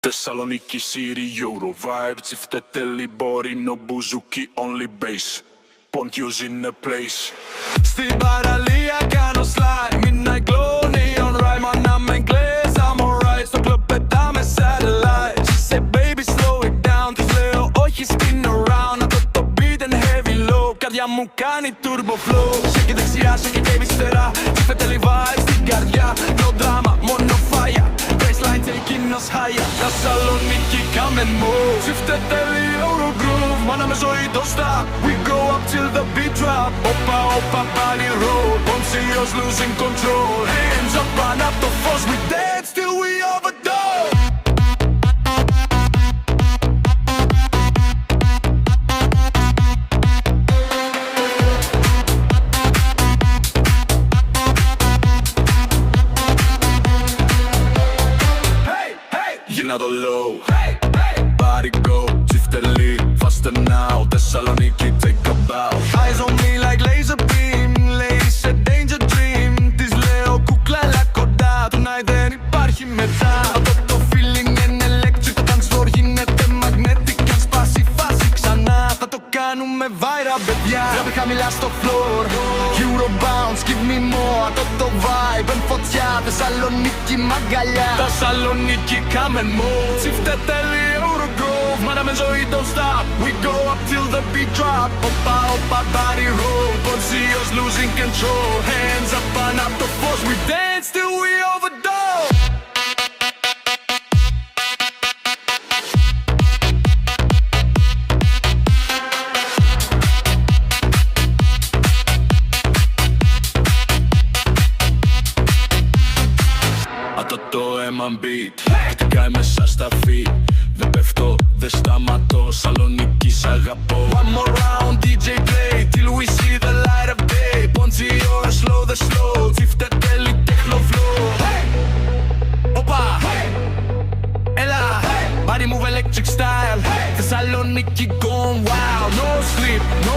Thessaloniki city, Euro vibe, Tsifteteli, body, no bouzouki, only bass. Pontian in the place. Στην παραλία κάνω slide, midnight glow, neon ride. Man, I'm English, I'm alright. Στο κλαμπ πετάμε satellite. She said baby slow it down. Της λέω όχι spin around. Να το beat and heavy low. Καρδιά μου κάνει turbo flow. Σέκει δεξιά, σέκει και αριστερά. Tsifteteli vibe στην καρδιά. No drama, μόνο fire. Baseline taking us higher. Thessaloniki come and move. Tsifteteli Euro groove. Μάνα με ζωή το stop. We go up till the beat drop. Opa, opa, body roll. Pontian's losing control. Hands up, run up the force. We dance till we overdose. Hey, hey, Γίνα το low. hey, hey. Body go, Tsifteteli, faster now. Thessaloniki, take a bow. Eyes on me like laser beam. Lady said danger dream. Της λέω κούκλα αλλά κοντά. Tonight δεν υπάρχει μετά. Αυτό το feeling είναι electric. Το dance floor γίνεται magnetic. Αν σπάσει φάση ξανά θα το κάνουμε viral παιδιά. Τράπει χαμηλά στο floor. Euro bounce, give me more. Αυτό το vibe εν φωτιά. Θεσσαλονίκη μαγκαλιά. Θεσσαλονίκη come and move. Tsifteteli Euro groove. Μάνα με ζωή don't stop. We go up till the beat drop. Opa, opa, body roll. Pontian's losing control. Hands up and up the force. We dance till we overdose. Αυτό το αίμα beat, χτυπάει μέσα στα feet. Δεν πέφτω, δεν σταματώ, Θεσσαλονίκη σ' αγαπώ. One more round, DJ play till we see the light of day. Pontian, slow the slow. Tsifteteli, techno flow. Hey, opa, hey, Ella, hey, body move electric style. Hey, Thessaloniki gone wild, no sleep, no